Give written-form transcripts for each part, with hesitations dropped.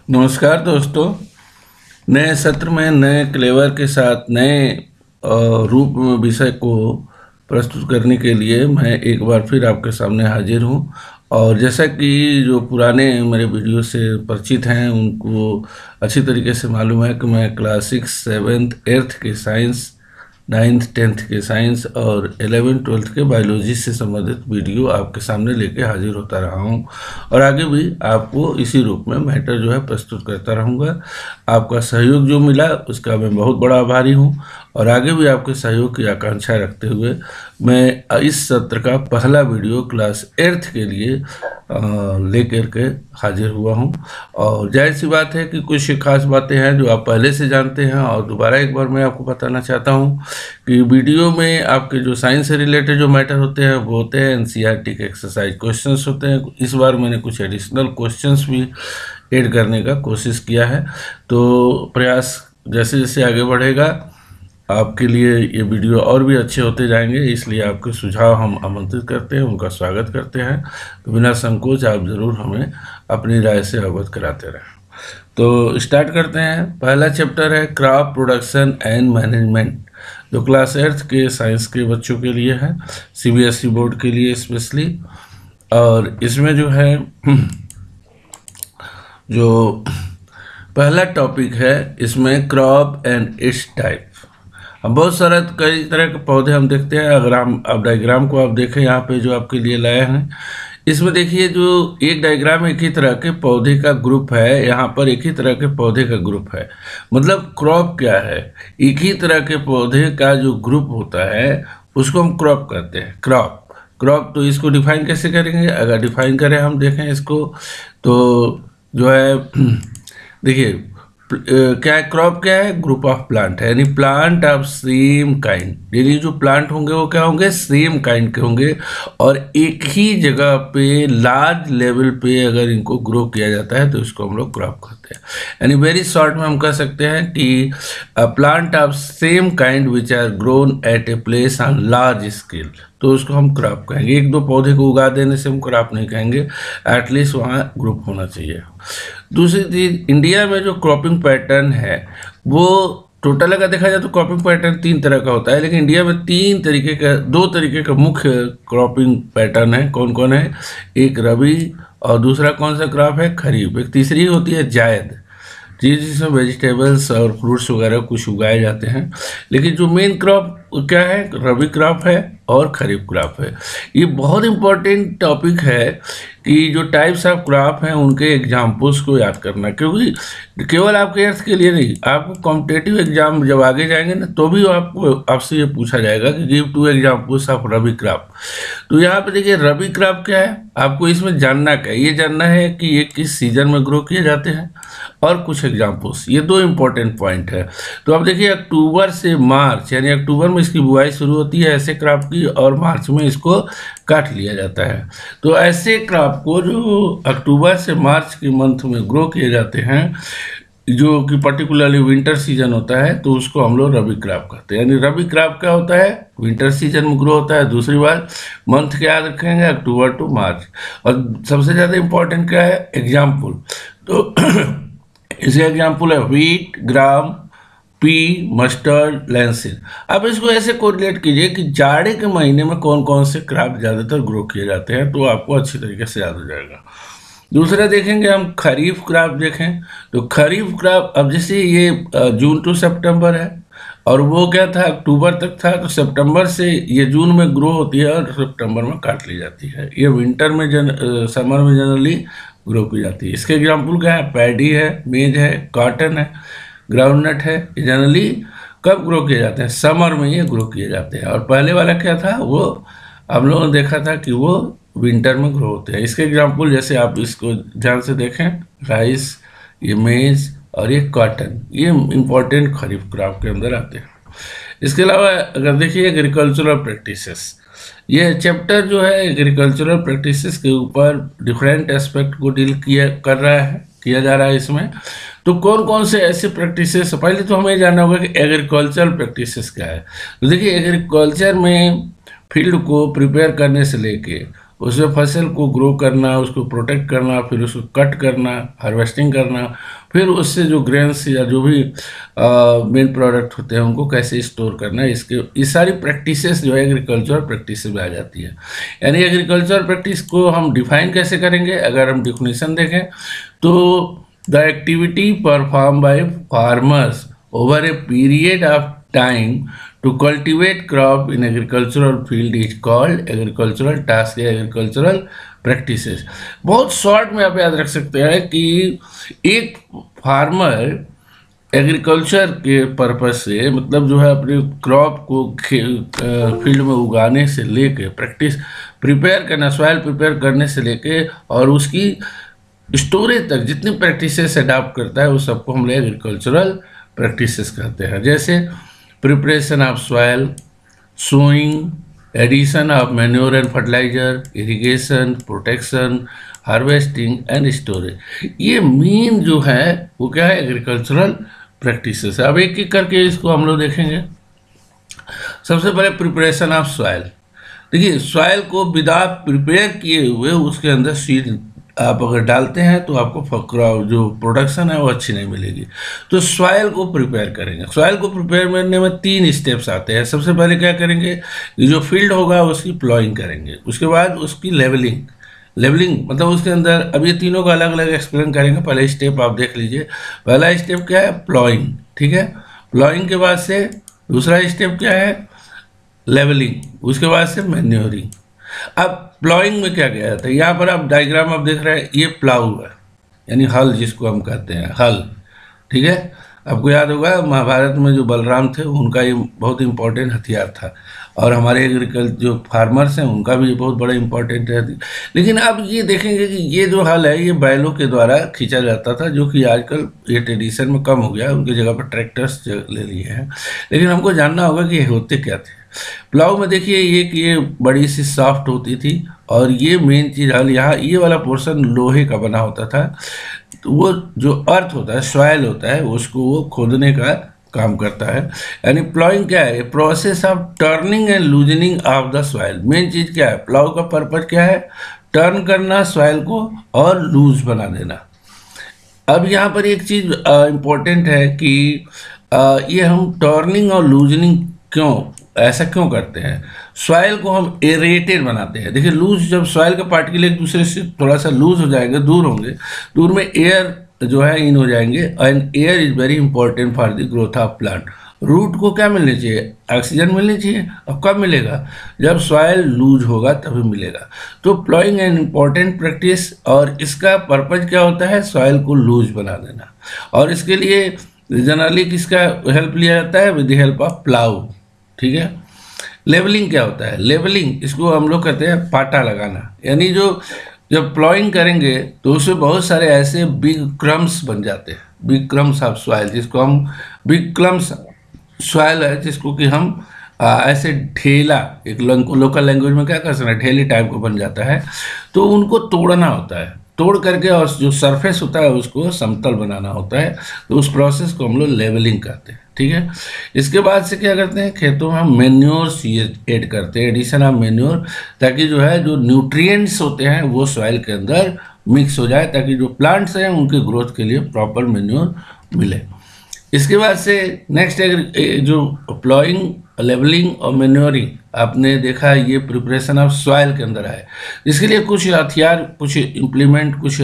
नमस्कार दोस्तों। नए सत्र में नए क्लेवर के साथ नए रूप में विषय को प्रस्तुत करने के लिए मैं एक बार फिर आपके सामने हाजिर हूँ। और जैसा कि जो पुराने मेरे वीडियो से परिचित हैं उनको अच्छी तरीके से मालूम है कि मैं क्लास 6, 7th, 8th के साइंस, 9th, 10th के साइंस और 11th, 12th के बायोलॉजी से संबंधित वीडियो आपके सामने लेके हाजिर होता रहा हूँ और आगे भी आपको इसी रूप में मैटर जो है प्रस्तुत करता रहूँगा। आपका सहयोग जो मिला उसका मैं बहुत बड़ा आभारी हूँ और आगे भी आपके सहयोग की आकांक्षा रखते हुए मैं इस सत्र का पहला वीडियो क्लास 8th के लिए लेकर के हाजिर हुआ हूँ। और जाहिर सी बात है कि कुछ खास बातें हैं जो आप पहले से जानते हैं और दोबारा एक बार मैं आपको बताना चाहता हूँ कि वीडियो में आपके जो साइंस से रिलेटेड जो मैटर होते हैं वो होते हैं एनसीईआरटी के एक्सरसाइज क्वेश्चंस होते हैं। इस बार मैंने कुछ एडिशनल क्वेश्चंस भी ऐड करने का कोशिश किया है, तो प्रयास जैसे जैसे आगे बढ़ेगा आपके लिए ये वीडियो और भी अच्छे होते जाएंगे, इसलिए आपके सुझाव हम आमंत्रित करते हैं, उनका स्वागत करते हैं। तो बिना संकोच आप ज़रूर हमें अपनी राय से अवगत कराते रहें। तो स्टार्ट करते हैं। पहला चैप्टर है क्रॉप प्रोडक्शन एंड मैनेजमेंट, जो क्लास 8th के साइंस के बच्चों के लिए है, सीबीएसई बोर्ड के लिए स्पेशली। और इसमें जो है जो पहला टॉपिक है इसमें क्रॉप एंड इट्स टाइप। हम बहुत सारा कई तरह के पौधे हम देखते हैं। अगर हम अब डायग्राम को आप देखें यहाँ पे जो आपके लिए लाए हैं, इसमें देखिए जो एक डायग्राम एक ही तरह के पौधे का ग्रुप है, यहाँ पर एक ही तरह के पौधे का ग्रुप है। मतलब क्रॉप क्या है? एक ही तरह के पौधे का जो ग्रुप होता है उसको हम क्रॉप कहते हैं। क्रॉप तो इसको डिफाइन कैसे करेंगे? अगर डिफाइन करें हम देखें इसको तो जो है देखिए क्या है क्रॉप? क्या है? ग्रुप ऑफ प्लांट है, यानी प्लांट ऑफ सेम काइंड। यानी जो प्लांट होंगे वो क्या होंगे? सेम काइंड के होंगे और एक ही जगह पे लार्ज लेवल पे अगर इनको ग्रो किया जाता है तो इसको हम लोग क्रॉप कहते हैं। यानी वेरी शॉर्ट में हम कह सकते हैं कि plant of same kind which are grown at a place on large scale, तो उसको हम क्रॉप कहेंगे। एक दो पौधे को उगा देने से हम क्रॉप नहीं कहेंगे, एटलीस्ट वहाँ ग्रुप होना चाहिए। दूसरी चीज, इंडिया में जो क्रॉपिंग पैटर्न है वो टोटल अगर देखा जाए तो क्रॉपिंग पैटर्न 3 तरह का होता है, लेकिन इंडिया में 2 तरीके का मुख्य क्रॉपिंग पैटर्न है। कौन कौन है? एक रबी और दूसरा कौन सा क्रॉप है? खरीफ। एक तीसरी होती है जायद, जिसमें वेजिटेबल्स और फ्रूट्स वगैरह कुछ उगाए जाते हैं। लेकिन जो मेन क्रॉप क्या है? रबी क्रॉप है और खरीफ क्रॉप है। ये बहुत इंपॉर्टेंट टॉपिक है कि जो टाइप्स ऑफ क्रॉप हैं उनके एग्जाम्पल्स को याद करना, क्योंकि केवल आपके अर्थ के लिए नहीं, आपको कॉम्पिटेटिव एग्जाम जब आगे जाएंगे ना तो भी आपको आपसे ये पूछा जाएगा कि give 2 examples of rabi crop. तो यहाँ पे देखिए रबी क्रॉप क्या है, आपको इसमें जानना क्या है? ये जानना है कि ये किस सीजन में ग्रो किए जाते हैं और कुछ एग्जाम्पल्स, ये 2 इंपॉर्टेंट पॉइंट है। तो अब देखिए अक्टूबर से मार्च, यानी अक्टूबर में इसकी बुआई शुरू होती है ऐसे क्रॉप की और मार्च में इसको काट लिया जाता है। तो ऐसे क्रॉप को जो अक्टूबर से मार्च के मंथ में ग्रो किए जाते हैं, जो कि पर्टिकुलरली विंटर सीजन होता है, तो उसको हम लोग रबी क्रॉप कहते हैं। यानी रबी क्रॉप क्या होता है? विंटर सीजन में ग्रो होता है। दूसरी बात, मंथ क्या याद रखेंगे? अक्टूबर टू मार्च। और सबसे ज़्यादा इंपॉर्टेंट क्या है? एग्जाम्पल। तो इसके एग्जाम्पल है व्हीट, ग्राम, पी, मस्टर्ड, लैंसिन। अब इसको ऐसे कोरिलेट कीजिए कि जाड़े के महीने में कौन कौन से क्रॉप ज़्यादातर ग्रो किए जाते हैं, तो आपको अच्छी तरीके से याद हो जाएगा। दूसरा देखेंगे हम खरीफ क्रॉप देखें, तो खरीफ क्रॉप अब जैसे ये जून टू सितंबर है और वो क्या था? अक्टूबर तक था, तो सितंबर से ये जून में ग्रो होती है और सितंबर में काट ली जाती है। ये विंटर में समर में जनरली ग्रो की जाती है। इसके एग्जाम्पल क्या है? पैडी है, मेज है, कॉटन है, ग्राउंडनट है। ये जनरली कब ग्रो किए जाते हैं? समर में ये ग्रो किए जाते हैं। और पहले वाला क्या था? वो हम लोगों ने देखा था कि वो विंटर में ग्रो होते हैं। इसके एग्जाम्पल जैसे आप इसको ध्यान से देखें, राइस, ये मेज और ये कॉटन, ये इंपॉर्टेंट खरीफ क्रॉप के अंदर आते हैं। इसके अलावा अगर देखिए एग्रीकल्चरल प्रैक्टिसेस, ये चैप्टर जो है एग्रीकल्चरल प्रैक्टिसेस के ऊपर डिफरेंट एस्पेक्ट को डील किया जा रहा है इसमें। तो कौन कौन से ऐसे प्रैक्टिसेस, पहले तो हमें जानना होगा कि एग्रीकल्चरल प्रैक्टिसेस क्या है। तो देखिए एग्रीकल्चर में फील्ड को प्रिपेयर करने से लेके उसमें फसल को ग्रो करना, उसको प्रोटेक्ट करना, फिर उसको कट करना, हार्वेस्टिंग करना, फिर उससे जो ग्रेन्स या जो भी मेन प्रोडक्ट होते हैं उनको कैसे स्टोर करना है, इसके ये सारी प्रैक्टिसेस जो है एग्रीकल्चर प्रैक्टिस में आ जाती है। यानी एग्रीकल्चर प्रैक्टिस को हम डिफाइन कैसे करेंगे? अगर हम डिफिनेशन देखें तो the activity perform by farmers over a period of time to cultivate crop in agricultural field is called agricultural task या agricultural practices। बहुत शॉर्ट में आप याद रख सकते हैं कि एक फार्मर एग्रीकल्चर के पर्पज से, मतलब जो है अपने क्रॉप को फील्ड में उगाने से लेके प्रिपेयर करना, सॉइल प्रिपेयर करने से लेके और उसकी स्टोरेज तक जितनी प्रैक्टिसेस अडॉप्ट करता है, उस सबको हम लोग एग्रीकल्चरल प्रैक्टिसेस कहते हैं। जैसे preparation of soil, sowing, addition of manure and fertiliser, irrigation, protection, harvesting and storage. ये मेन जो है वो क्या है? एग्रीकल्चरल प्रैक्टिसेस है। अब एक एक करके इसको हम लोग देखेंगे। सबसे पहले प्रिपरेशन ऑफ सॉइल। देखिए, सॉइल को विदाउट प्रिपेयर किए हुए उसके अंदर सीड आप अगर डालते हैं तो आपको जो प्रोडक्शन है वो अच्छी नहीं मिलेगी। तो सॉइल को प्रिपेयर करेंगे। सॉइल को प्रिपेयर करने में 3 स्टेप्स आते हैं। सबसे पहले क्या करेंगे? जो फील्ड होगा उसकी प्लॉइंग करेंगे, उसके बाद उसकी लेवलिंग मतलब उसके अंदर, अब ये तीनों का अलग अलग एक्सप्लेन करेंगे। पहले स्टेप आप देख लीजिए। पहला स्टेप क्या है? प्लॉइंग, ठीक है। प्लॉइंग के बाद से दूसरा स्टेप क्या है? लेवलिंग, उसके बाद से मैन्योरिंग। अब प्लॉइंग में क्या किया जाता है? यहाँ पर आप डायग्राम आप देख रहे हैं, ये प्लाऊ है, यानी हल जिसको हम कहते हैं, हल, ठीक है। आपको याद होगा महाभारत में जो बलराम थे उनका ये बहुत इंपॉर्टेंट हथियार था, और हमारे एग्रीकल्चर जो फार्मर्स हैं उनका भी बहुत बड़ा इंपॉर्टेंट है। लेकिन अब ये देखेंगे कि ये जो हल है ये बैलों के द्वारा खींचा जाता था, जो कि आजकल ये ट्रेडिशन में कम हो गया, उनकी जगह पर ट्रैक्टर्स ले लिए हैं। लेकिन हमको जानना होगा कि ये होते क्या थे। प्लाऊ में देखिए ये बड़ी सी सॉफ्ट होती थी, और ये मेन चीज़ हल, यहाँ ये वाला पोर्शन लोहे का बना होता था। तो वो जो अर्थ होता है, सॉइल होता है, उसको वो खोदने का काम करता है। यानी प्लॉइंग क्या है? Process of turning and loosening of the soil. Main चीज़ क्या है? प्लाऊ का पर्पज क्या है? टर्न करना सॉइल को और लूज बना देना। अब यहाँ पर एक चीज़ इम्पोर्टेंट है कि ये हम टर्निंग और लूजनिंग ऐसा क्यों करते हैं? सॉइल को हम एरेटेड बनाते हैं। देखिए, लूज, जब सॉइल के पार्टिकल एक दूसरे से थोड़ा सा लूज हो जाएंगे, दूर होंगे, दूर में एयर जो है इन हो जाएंगे, and air is very important for the growth of plant. Root को क्या मिलनी चाहिए? ऑक्सीजन मिलनी चाहिए। अब कब मिलेगा? जब सॉइल लूज होगा तभी मिलेगा। तो प्लॉइंग एन इम्पॉर्टेंट प्रैक्टिस, और इसका पर्पज क्या होता है? सॉइल को लूज बना देना। और इसके लिए जनरली किसका हेल्प लिया जाता है? With the help of plough, ठीक है। लेवलिंग क्या होता है? लेवलिंग, इसको हम लोग कहते हैं पाटा लगाना। यानी जब प्लॉइंग करेंगे तो उसमें बहुत सारे ऐसे बिग क्रम्स बन जाते हैं, बिग क्रम्स ऑफ सॉइल, जिसको हम बिग क्रम्स सॉइल है, जिसको कि हम ऐसे ढेला, एक लोकल लैंग्वेज में क्या कर सकते हैं, ढेले टाइप को बन जाता है। तो उनको तोड़ना होता है, तोड़ करके और जो सरफेस होता है उसको समतल बनाना होता है। तो उस प्रोसेस को हम लोग लेवलिंग कहते हैं, ठीक है। इसके बाद से क्या करते हैं? खेतों में हम मैन्योर्स ऐड करते हैं, एडिशन ऑफ मैन्योर, ताकि जो है जो न्यूट्रिएंट्स होते हैं वो सॉइल के अंदर मिक्स हो जाए, ताकि जो प्लांट्स हैं उनके ग्रोथ के लिए प्रॉपर मैन्योर मिले। इसके बाद से नेक्स्ट जो प्लॉइंग, लेवलिंग और मैन्योरिंग आपने देखा, ये प्रिपरेशन ऑफ सॉइल के अंदर है। इसके लिए कुछ हथियार, कुछ इम्प्लीमेंट, कुछ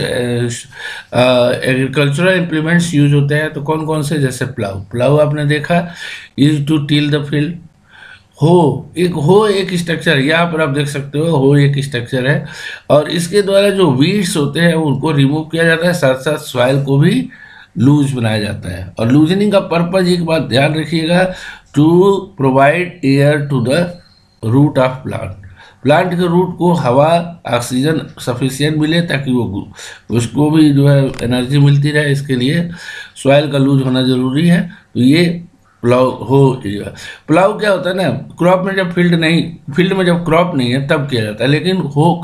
एग्रीकल्चरल इम्प्लीमेंट्स यूज होते हैं। तो कौन कौन से? जैसे प्लाऊ आपने देखा, use to till the field. हो एक स्ट्रक्चर, यहाँ पर आप देख सकते हो एक स्ट्रक्चर है, और इसके द्वारा जो वीड्स होते हैं उनको रिमूव किया जाता है, साथ साथ सॉइल को भी लूज बनाया जाता है। और लूजनिंग का पर्पज, एक बात ध्यान रखिएगा, to provide air to the root of plant के रूट को हवा, ऑक्सीजन सफिशिएंट मिले, ताकि वो उसको भी जो है एनर्जी मिलती रहे। इसके लिए सॉइल का लूज होना जरूरी है। तो ये प्लाऊ प्लाऊ क्या होता है ना, क्रॉप में जब फील्ड में जब क्रॉप नहीं है तब किया जाता है। लेकिन हो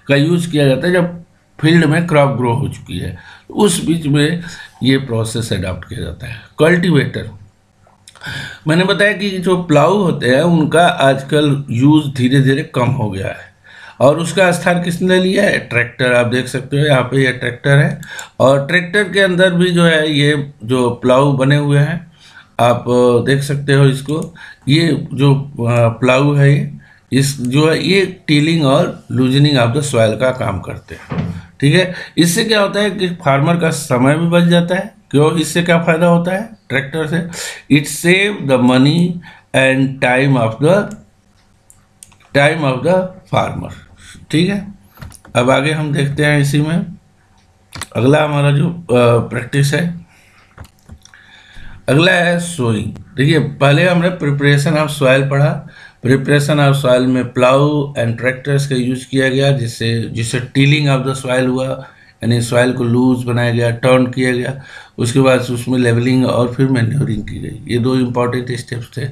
का यूज किया जाता है जब फील्ड में क्रॉप ग्रो हो चुकी है, उस बीच में ये प्रोसेस अडॉप्ट किया जाता है। कल्टीवेटर, मैंने बताया कि जो प्लाऊ होते हैं उनका आजकल यूज धीरे धीरे कम हो गया है। और उसका स्थान किसने ले लिया है? ट्रैक्टर। आप देख सकते हो यहाँ पे ये ट्रैक्टर है, और ट्रैक्टर के अंदर भी जो है ये जो प्लाऊ बने हुए हैं, आप देख सकते हो इसको। ये जो प्लाऊ है ये इस जो है ये टीलिंग और लूजनिंग ऑफ द सॉइल का काम करते हैं। ठीक है, इससे क्या होता है कि फार्मर का समय भी बच जाता है। क्यों? इससे क्या फायदा होता है ट्रैक्टर से? It save the money and time of the farmer. ठीक है, अब आगे हम देखते हैं इसी में अगला हमारा जो प्रैक्टिस है, अगला है सोइंग। देखिए, पहले हमने प्रिपरेशन ऑफ सॉइल पढ़ा। प्रिपरेशन ऑफ सॉइल में प्लाऊ एंड ट्रैक्टर्स का यूज किया गया, जिससे टीलिंग ऑफ द सॉइल हुआ, यानी सॉइल को लूज बनाया गया, टर्न किया गया। उसके बाद उसमें लेवलिंग और फिर मैन्योरिंग की गई। ये दो इम्पॉर्टेंट स्टेप्स थे।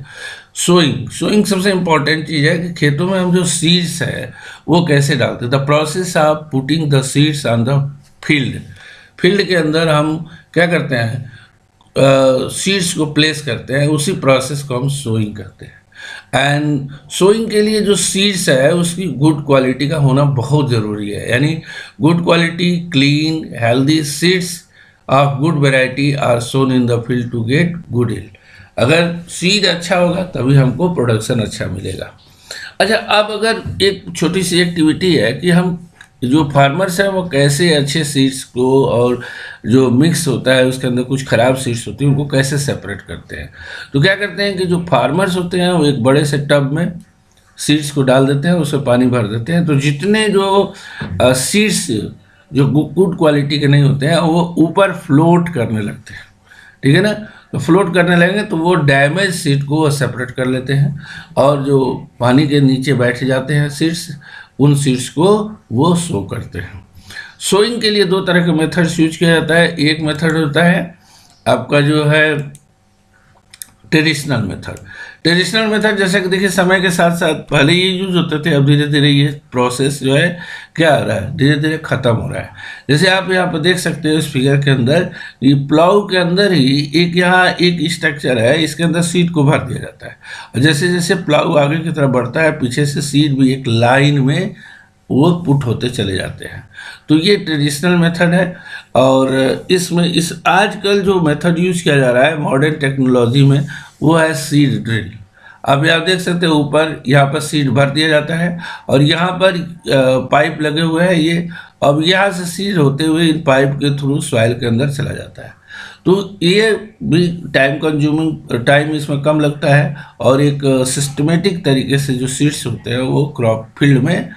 सोइंग सबसे इम्पॉर्टेंट चीज़ है कि खेतों में हम जो सीड्स है वो कैसे डालते हैं। The process of putting the seeds on the field के अंदर हम क्या करते हैं, सीड्स को प्लेस करते हैं, उसी प्रोसेस को हम सोइंग करते हैं। एंड सोइंग के लिए जो सीड्स है उसकी गुड क्वालिटी का होना बहुत ज़रूरी है, यानी good quality, clean, healthy seeds of good variety are sown in the field to get good yield. अगर सीड अच्छा होगा तभी हमको प्रोडक्शन अच्छा मिलेगा। अच्छा, अब अगर एक छोटी सी एक्टिविटी है कि हम जो फार्मर्स हैं वो कैसे अच्छे सीड्स को और जो मिक्स होता है उसके अंदर कुछ ख़राब सीड्स होती हैं उनको कैसे सेपरेट करते हैं। तो क्या करते हैं कि जो फार्मर्स होते हैं वो एक बड़े से टब में सीड्स को डाल देते हैं, उसमें पानी भर देते हैं। तो जितने जो सीड्स जो गुड क्वालिटी के नहीं होते हैं वो ऊपर फ्लोट करने लगते हैं। ठीक है ना, तो फ्लोट करने लगेंगे तो वो डैमेज सीड को वो सेपरेट कर लेते हैं, और जो पानी के नीचे बैठ जाते हैं सीड्स, उन सीड्स को वो सो करते हैं। सोइंग के लिए दो तरह के मेथड्स यूज किया जाता है। एक मेथड होता है आपका जो है ट्रेडिशनल मेथड। जैसे कि देखिए, समय के साथ साथ पहले ये यूज होते थे, अब धीरे धीरे ये प्रोसेस जो है क्या हो रहा है, धीरे धीरे खत्म हो रहा है। जैसे आप यहाँ पर देख सकते हो इस फिगर के अंदर, ये प्लाऊ के अंदर ही एक यहाँ एक स्ट्रक्चर है, इसके अंदर सीड को भर दिया जाता है, और जैसे जैसे प्लाऊ आगे की तरफ बढ़ता है पीछे से सीड भी एक लाइन में वो पुट होते चले जाते हैं। तो ये ट्रेडिशनल मेथड है। और इसमें इस आजकल जो मेथड यूज किया जा रहा है मॉडर्न टेक्नोलॉजी में वो है सीड ड्रिल। अभी आप देख सकते हो ऊपर यहाँ पर सीड भर दिया जाता है, और यहाँ पर पाइप लगे हुए हैं ये, अब यहाँ से सीड होते हुए इन पाइप के थ्रू सॉइल के अंदर चला जाता है। तो ये भी टाइम इसमें कम लगता है, और एक सिस्टमेटिक तरीके से जो सीड्स होते हैं वो क्रॉप फील्ड में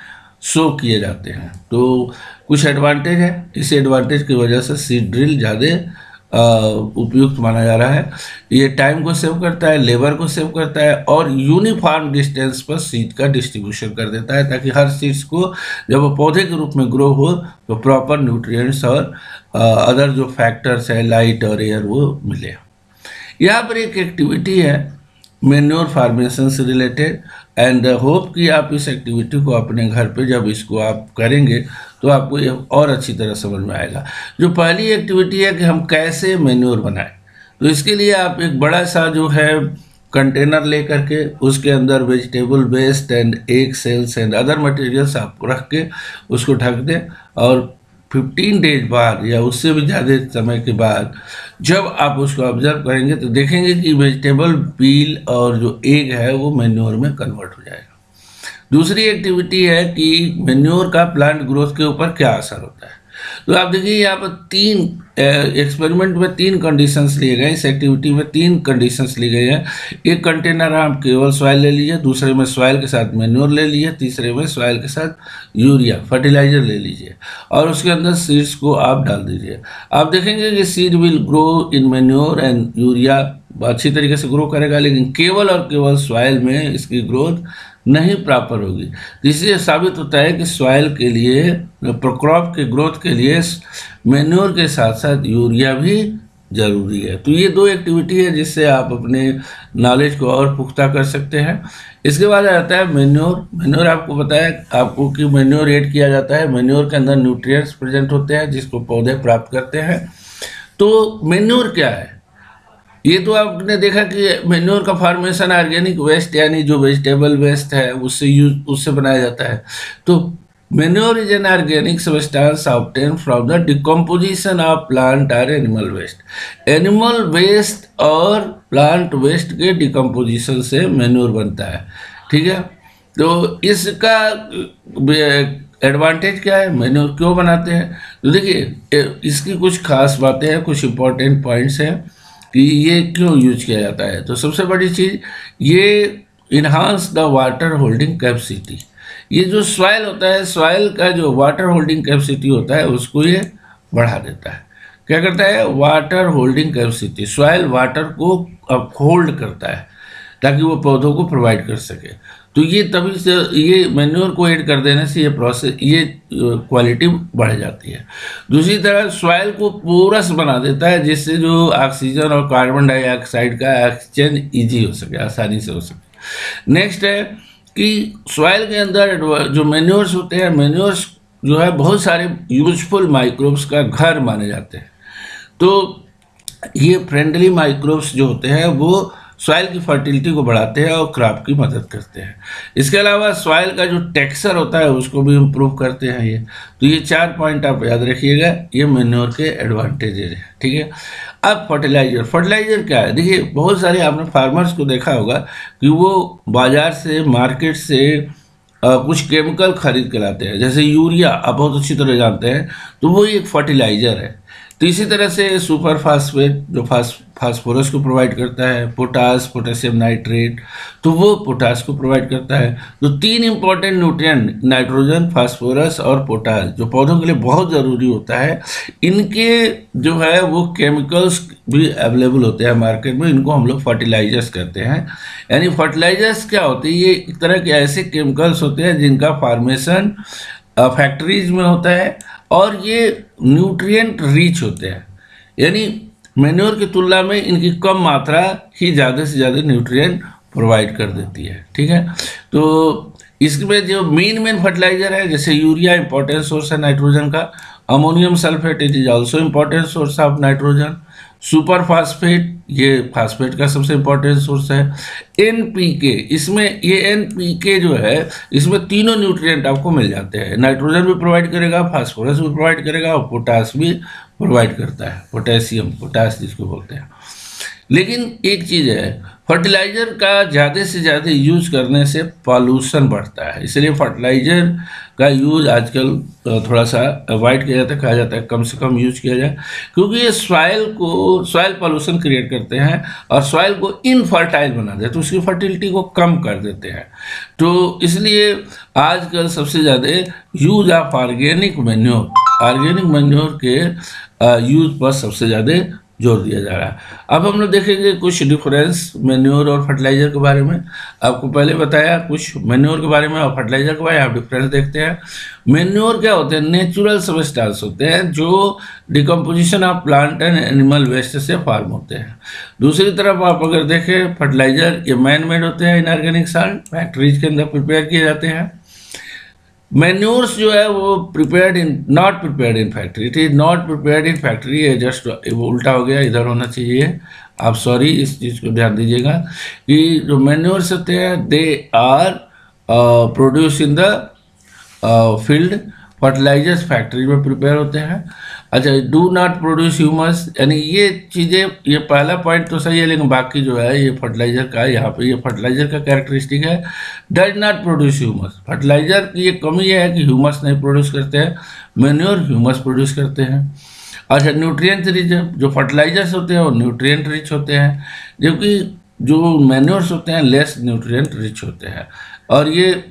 शो किए जाते हैं। तो कुछ एडवांटेज है, इस एडवांटेज की वजह से सीड ड्रिल ज़्यादा उपयुक्त माना जा रहा है। ये टाइम को सेव करता है, लेबर को सेव करता है, और यूनिफॉर्म डिस्टेंस पर सीड का डिस्ट्रीब्यूशन कर देता है, ताकि हर सीड्स को जब वो पौधे के रूप में ग्रो हो तो प्रॉपर न्यूट्रिएंट्स और अदर जो फैक्टर्स है, लाइट और एयर, वो मिले। यहाँ पर एक एक्टिविटी है मैन्योर फार्मेशन से रिलेटेड, एंड होप कि आप इस एक्टिविटी को अपने घर पे जब इसको आप करेंगे तो आपको ये और अच्छी तरह समझ में आएगा। जो पहली एक्टिविटी है कि हम कैसे मैन्योर बनाएं, तो इसके लिए आप एक बड़ा सा जो है कंटेनर ले करके उसके अंदर vegetable waste and egg shells and other materials आप रख के उसको ढक दें, और 15 डेज बाद या उससे भी ज़्यादा समय के बाद जब आप उसको ऑब्जर्व करेंगे तो देखेंगे कि वेजिटेबल पील और जो एग है वो मैन्योर में कन्वर्ट हो जाएगा। दूसरी एक्टिविटी है कि मैन्योर का प्लांट ग्रोथ के ऊपर क्या असर होता है। तो आप देखिए यहाँ पर तीन एक्सपेरिमेंट में 3 कंडीशंस लिए गए, इस एक्टिविटी में 3 कंडीशंस ली गई हैं। एक कंटेनर आप केवल सॉइल ले लीजिए, दूसरे में सॉइल के साथ मैन्योर ले लीजिए, तीसरे में सॉइल के साथ यूरिया फर्टिलाइजर ले लीजिए, और उसके अंदर सीड्स को आप डाल दीजिए। आप देखेंगे कि seed will grow in manure and urea अच्छी तरीके से ग्रो करेगा, लेकिन केवल और केवल सॉइल में इसकी ग्रोथ नहीं प्रॉपर होगी। इससे साबित होता है कि सॉइल के लिए, क्रॉप के ग्रोथ के लिए मैन्योर के साथ साथ यूरिया भी जरूरी है। तो ये 2 एक्टिविटी है जिससे आप अपने नॉलेज को और पुख्ता कर सकते हैं। इसके बाद आता है मैन्योर आपको पता है आपको कि मैन्योर ऐड किया जाता है। मैन्योर के अंदर न्यूट्रिएंट्स प्रेजेंट होते हैं जिसको पौधे प्राप्त करते हैं। तो मैन्योर क्या है? ये तो आपने देखा कि मेन्योर का फॉर्मेशन ऑर्गेनिक वेस्ट यानी जो वेजिटेबल वेस्ट है उससे बनाया जाता है। तो manure is an organic substance obtain from the decomposition of plant और एनिमल वेस्ट। एनिमल वेस्ट और प्लांट वेस्ट के डिकम्पोजिशन से मेन्योर बनता है, ठीक है। तो इसका एडवांटेज क्या है, मेन्योर क्यों बनाते हैं? तो देखिए इसकी कुछ खास बातें हैं, कुछ इंपॉर्टेंट पॉइंट्स हैं कि ये क्यों यूज किया जाता है। तो सबसे बड़ी चीज़, ये enhance the water holding capacity. ये जो सॉइल होता है, सॉइल का जो वाटर होल्डिंग कैपेसिटी होता है उसको ये बढ़ा देता है। क्या करता है? Water holding capacity, soil water को होल्ड करता है ताकि वो पौधों को प्रोवाइड कर सके। तो ये तभी से ये मैन्योर को ऐड कर देने से ये प्रोसेस, ये क्वालिटी बढ़ जाती है। दूसरी तरफ सॉइल को पोरस बना देता है जिससे जो ऑक्सीजन और कार्बन डाइऑक्साइड का एक्सचेंज ईजी हो सके, आसानी से हो सके। नेक्स्ट है कि सॉइल के अंदर जो मैन्योर्स होते हैं, मैन्योर्स जो है बहुत सारे यूजफुल माइक्रोब्स का घर माने जाते हैं। तो ये फ्रेंडली माइक्रोब्स जो होते हैं वो सॉइल की फर्टिलिटी को बढ़ाते हैं और क्रॉप की मदद करते हैं। इसके अलावा सॉइल का जो टेक्सचर होता है उसको भी इम्प्रूव करते हैं ये। तो ये 4 पॉइंट आप याद रखिएगा, ये मैन्योर के एडवांटेजेस हैं, ठीक है। अब फर्टिलाइजर, फर्टिलाइजर क्या है? देखिए बहुत सारे आपने फार्मर्स को देखा होगा कि वो बाजार से, मार्केट से कुछ केमिकल खरीद के लाते हैं, जैसे यूरिया आप बहुत अच्छी तरह जानते हैं, तो वो एक फर्टिलाइजर है। तो इसी तरह से सुपर फास्फेट जो फास्फोरस को प्रोवाइड करता है, पोटास, पोटेशियम नाइट्रेट, तो वो पोटास को प्रोवाइड करता है। तो 3 इंपॉर्टेंट न्यूट्रिएंट, नाइट्रोजन, फास्फोरस और पोटास, जो पौधों के लिए बहुत ज़रूरी होता है, इनके जो है वो केमिकल्स भी अवेलेबल होते हैं मार्केट में। इनको हम लोग फर्टिलाइजर्स कहते हैं। यानी फर्टिलाइजर्स क्या होते हैं? ये एक तरह के ऐसे केमिकल्स होते हैं जिनका फॉर्मेशन फैक्ट्रीज में होता है और ये न्यूट्रिएंट रिच होते हैं। यानी मैन्योर की तुलना में इनकी कम मात्रा ही ज़्यादा से ज़्यादा न्यूट्रिएंट प्रोवाइड कर देती है, ठीक है। तो इसमें जो मेन फर्टिलाइजर है, जैसे यूरिया इंपॉर्टेंट सोर्स है नाइट्रोजन का, ammonium sulphate it is also important source of nitrogen, super phosphate ये फास्फेट का सबसे इंपॉर्टेंट सोर्स है, एनपीके, इसमें ये एनपीके जो है इसमें तीनों न्यूट्रिएंट आपको मिल जाते हैं। नाइट्रोजन भी प्रोवाइड करेगा, फास्फोरस भी प्रोवाइड करेगा और पोटास भी प्रोवाइड करता है, पोटेशियम, पोटास जिसको बोलते हैं। लेकिन एक चीज़ है, फर्टिलाइज़र का ज़्यादा से ज़्यादा यूज करने से पॉल्यूशन बढ़ता है, इसलिए फर्टिलाइज़र का यूज आजकल थोड़ा सा अवॉइड किया जाता है, कहा जाता है कम से कम यूज किया जाए, क्योंकि ये सॉइल पॉल्यूशन क्रिएट करते हैं और सॉइल को इनफर्टाइल बना देते हैं, तो उसकी फर्टिलिटी को कम कर देते हैं। तो इसलिए आजकल सबसे ज़्यादा यूज ऑफ ऑर्गेनिक मैन्योर के यूज पर सबसे ज़्यादा जोर दिया जा रहा है। अब हम लोग देखेंगे कुछ डिफरेंस मैन्योर और फर्टिलाइजर के बारे में। आपको पहले बताया कुछ मैन्योर के बारे में और फर्टिलाइजर के बारे में, आप डिफरेंस देखते हैं। मैन्योर क्या होते हैं? नेचुरल सब्सटेंस होते हैं जो decomposition of plant and animal waste से फॉर्म होते हैं। दूसरी तरफ आप अगर देखें फर्टिलाइजर, ये मैन मेड होते हैं, इनऑर्गेनिक सॉल्ट फैक्ट्रीज के अंदर प्रिपेयर किए जाते हैं। मैन्योर्स जो है वो not prepared in factory, it is not prepared in factory, ये जस्ट वो उल्टा हो गया, इधर होना चाहिए। आप सॉरी, इस चीज़ को ध्यान दीजिएगा कि जो मैन्योर्स होते हैं they are produce in the field, fertilizers factory में प्रिपेयर होते हैं। अच्छा, डू नॉट प्रोड्यूस ह्यूमस, यानी ये चीज़ें, ये पहला पॉइंट तो सही है, लेकिन बाकी जो है ये फर्टिलाइजर का, यहाँ पे ये फर्टिलाइजर का कैरेक्टरिस्टिक है, does not produce humus. Fertilizer की ये कमी है कि ह्यूमस नहीं प्रोड्यूस करते हैं, मैन्योर ह्यूमस प्रोड्यूस करते हैं। अच्छा, न्यूट्रिएंट रिच, जो फर्टिलाइजर्स होते हैं वो न्यूट्रिएंट रिच होते हैं, जबकि जो मैन्योर्स होते हैं लेस न्यूट्रिएंट रिच होते हैं। और ये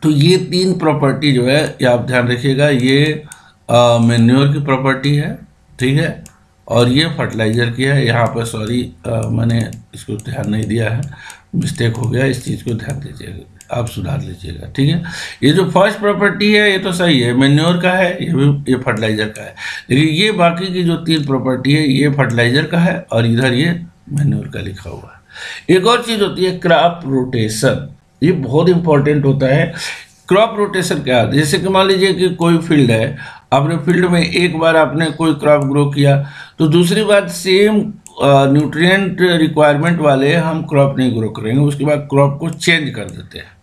3 प्रॉपर्टी जो है ये आप ध्यान रखिएगा, ये मैन्योर की प्रॉपर्टी है, ठीक है, और ये फर्टिलाइजर की है। यहाँ पर सॉरी मैंने इसको ध्यान नहीं दिया है, मिस्टेक हो गया, इस चीज़ को ध्यान दीजिएगा, आप सुधार लीजिएगा, ठीक है। ये जो फर्स्ट प्रॉपर्टी है ये तो सही है, मैन्योर का है, ये फर्टिलाइजर का है, लेकिन ये बाकी की जो 3 प्रॉपर्टी है ये फर्टिलाइजर का है और इधर ये मैन्योर का लिखा हुआ है। एक और चीज़ होती है क्रॉप रोटेशन, ये बहुत इंपॉर्टेंट होता है। क्रॉप रोटेशन क्या है? जैसे कि मान लीजिए कि कोई फील्ड है, आपने फील्ड में एक बार आपने कोई क्रॉप ग्रो किया, तो दूसरी बार सेम न्यूट्रिएंट रिक्वायरमेंट वाले हम क्रॉप नहीं ग्रो करेंगे, उसके बाद क्रॉप को चेंज कर देते हैं।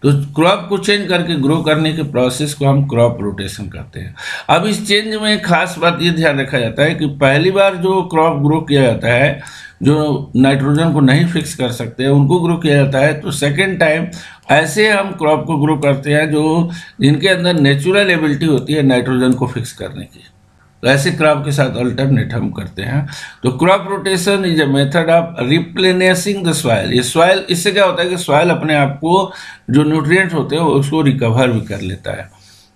तो क्रॉप को चेंज करके ग्रो करने के प्रोसेस को हम क्रॉप रोटेशन कहते हैं। अब इस चेंज में खास बात ये ध्यान रखा जाता है कि पहली बार जो क्रॉप ग्रो किया जाता है, जो नाइट्रोजन को नहीं फिक्स कर सकते उनको ग्रो किया जाता है, तो सेकेंड टाइम ऐसे हम क्रॉप को ग्रो करते हैं जो जिनके अंदर नेचुरल एबिलिटी होती है नाइट्रोजन को फिक्स करने की। तो ऐसे क्रॉप के साथ अल्टरनेट हम करते हैं। तो crop rotation is a method of replenishing the soil. ये सॉइल, इससे क्या होता है कि सॉइल अपने आप को जो न्यूट्रिएंट्स होते हैं उसको रिकवर भी कर लेता है।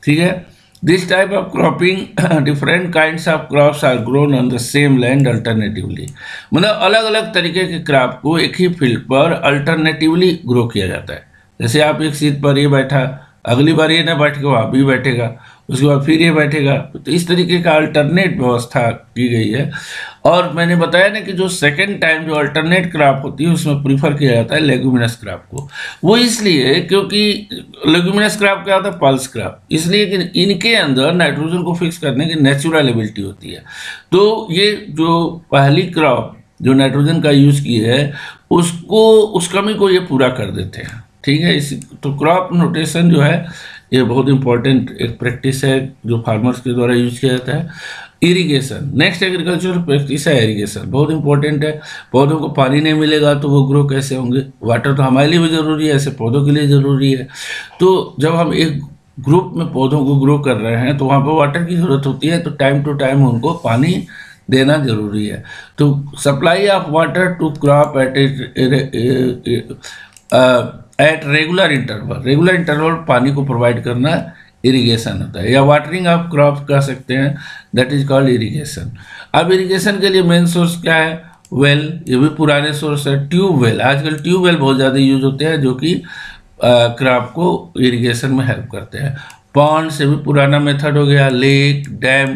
ठीक है, this type of cropping different kinds of crops are grown on the same land alternatively. मतलब अलग अलग तरीके के क्रॉप को एक ही फील्ड पर अल्टरनेटिवली ग्रो किया जाता है। जैसे आप एक सीट पर ये बैठा, अगली बार ये ना बैठ के वहाँ भी बैठेगा, उसके बाद फिर ये बैठेगा। तो इस तरीके का अल्टरनेट व्यवस्था की गई है। और मैंने बताया ना कि जो सेकंड टाइम जो अल्टरनेट क्रॉप होती है उसमें प्रीफर किया जाता है लेग्यूमिनस क्रॉप को। वो इसलिए क्योंकि लेग्यूमिनस क्रॉप क्या होता है, पल्स क्रॉप, इसलिए कि इनके अंदर नाइट्रोजन को फिक्स करने की नेचुरल एबिलिटी होती है। तो ये जो पहली क्रॉप जो नाइट्रोजन का यूज की है उसको, उस कमी को ये पूरा कर देते हैं। ठीक है, इस तो क्रॉप रोटेशन जो है ये बहुत इंपॉर्टेंट एक प्रैक्टिस है जो फार्मर्स के द्वारा यूज किया जाता है। इरिगेशन, नेक्स्ट एग्रीकल्चरल प्रैक्टिस है इरिगेशन, बहुत इंपॉर्टेंट है। पौधों को पानी नहीं मिलेगा तो वो ग्रो कैसे होंगे? वाटर तो हमारे लिए भी ज़रूरी है, ऐसे पौधों के लिए ज़रूरी है। तो जब हम एक ग्रुप में पौधों को ग्रो कर रहे हैं तो वहाँ पर वाटर की ज़रूरत होती है, तो टाइम टू टाइम उनको पानी देना जरूरी है। तो supply of water to crop at regular interval पानी को प्रोवाइड करना इरिगेशन होता है, या वाटरिंग ऑफ क्रॉप कह सकते हैं, दैट इज कॉल्ड इरिगेशन। अब इरिगेशन के लिए मेन सोर्स क्या है? वेल, ये भी पुराने सोर्स है। ट्यूबवेल, आजकल ट्यूबवेल बहुत ज़्यादा यूज होते हैं जो कि क्रॉप को इरिगेशन में हेल्प करते हैं। पॉन्ड से भी पुराना मेथड हो गया। लेक,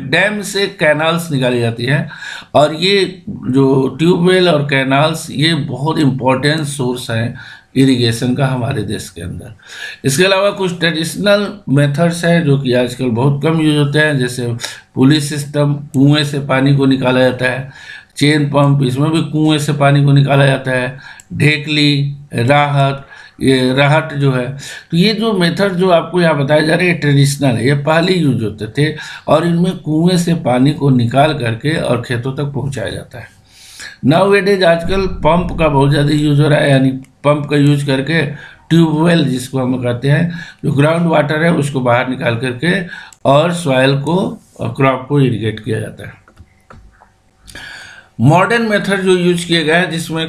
डैम से कैनाल्स निकाली जाती हैं, और ये जो ट्यूबवेल और कैनाल्स ये बहुत इम्पोर्टेंट सोर्स हैं इरिगेशन का हमारे देश के अंदर। इसके अलावा कुछ ट्रेडिशनल मेथड्स हैं जो कि आजकल बहुत कम यूज होते हैं, जैसे पुली सिस्टम, कुएं से पानी को निकाला जाता है। चेन पंप, इसमें भी कुएं से पानी को निकाला जाता है। ढेकली, राहत, ये राहत जो है, तो ये जो मेथड जो आपको यहाँ बताया जा रहा है ये ट्रेडिशनल है, ये पहले यूज होते थे, और इनमें कुएं से पानी को निकाल करके और खेतों तक पहुँचाया जाता है। नाउअडेज आजकल पंप का बहुत ज़्यादा यूज हो रहा है, यानी पंप का यूज करके ट्यूबवेल जिसको हम कहते हैं, जो ग्राउंड वाटर है उसको बाहर निकाल करके और सॉइल को और क्रॉप को इरिगेट किया जाता है। मॉडर्न मेथड जो यूज किए गए हैं जिसमें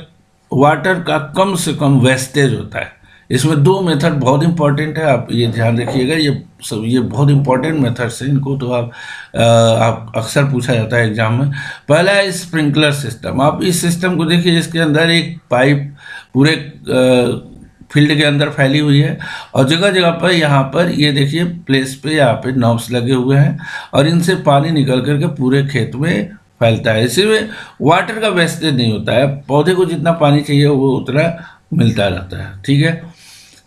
वाटर का कम से कम वेस्टेज होता है, इसमें दो मेथड बहुत इंपॉर्टेंट है, आप ये ध्यान रखिएगा। ये बहुत इंपॉर्टेंट मेथड्स हैं, इनको तो आप अक्सर पूछा जाता है एग्जाम में। पहला है स्प्रिंकलर सिस्टम। आप इस सिस्टम को देखिए, इसके अंदर एक पाइप पूरे फील्ड के अंदर फैली हुई है, और जगह जगह पर यहाँ पर ये देखिए प्लेस पे यहाँ पे नॉब्स लगे हुए हैं, और इनसे पानी निकल करके पूरे खेत में फैलता है। इसी में वाटर का वेस्टेज नहीं होता है, पौधे को जितना पानी चाहिए वो उतना मिलता रहता है। ठीक है,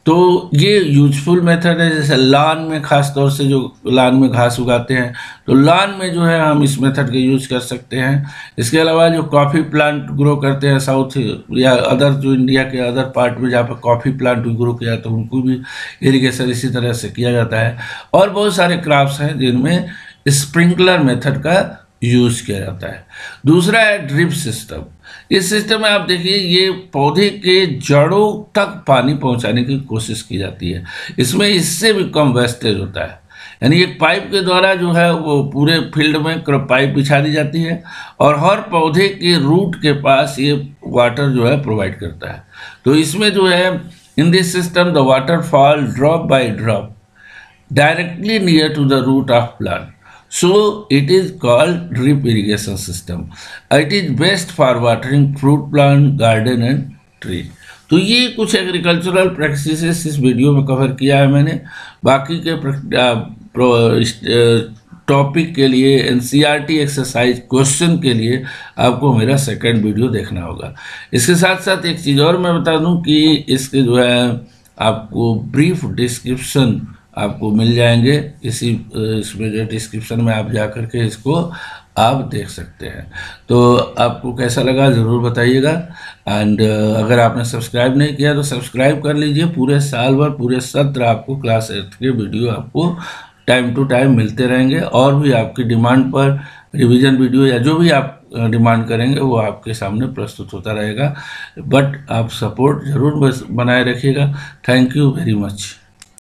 तो ये यूजफुल मेथड है। जैसे लान में, खास तौर से जो लान में घास उगाते हैं, तो लान में जो है हम इस मेथड का यूज कर सकते हैं। इसके अलावा जो कॉफ़ी प्लांट ग्रो करते हैं साउथ या अदर जो इंडिया के अदर पार्ट में जहाँ पर कॉफ़ी प्लांट भी ग्रो किया जाता है, उनको भी इरिगेशन इसी तरह से किया जाता है। और बहुत सारे क्रॉप्स हैं जिनमें स्प्रिंकलर मेथड का यूज किया जाता है। दूसरा है ड्रिप सिस्टम। इस सिस्टम में आप देखिए ये पौधे के जड़ों तक पानी पहुंचाने की कोशिश की जाती है। इसमें इससे भी कम वेस्टेज होता है, यानी एक पाइप के द्वारा जो है वो पूरे फील्ड में पाइप बिछा दी जाती है, और हर पौधे के रूट के पास ये वाटर जो है प्रोवाइड करता है। तो इसमें जो है in this system the water fall drop by drop directly near to the root of plant, so it is called drip irrigation system. It is best for watering fruit plant, garden and tree. तो ये कुछ agricultural practices इस video में cover किया है मैंने। बाकी के टॉपिक के लिए एनसीईआरटी एक्सरसाइज क्वेश्चन के लिए आपको मेरा सेकंड वीडियो देखना होगा। इसके साथ साथ एक चीज़ और मैं बता दूं कि इसके जो है आपको ब्रीफ डिस्क्रिप्शन आपको मिल जाएंगे। इसमें जो डिस्क्रिप्शन में आप जा कर के इसको आप देख सकते हैं। तो आपको कैसा लगा ज़रूर बताइएगा। एंड अगर आपने सब्सक्राइब नहीं किया तो सब्सक्राइब कर लीजिए। पूरे साल भर, पूरे सत्र आपको क्लास 8 के वीडियो आपको टाइम टू टाइम मिलते रहेंगे, और भी आपकी डिमांड पर रिवीजन वीडियो या जो भी आप डिमांड करेंगे वो आपके सामने प्रस्तुत होता रहेगा। बट आप सपोर्ट ज़रूर बनाए रखिएगा। Thank you very much.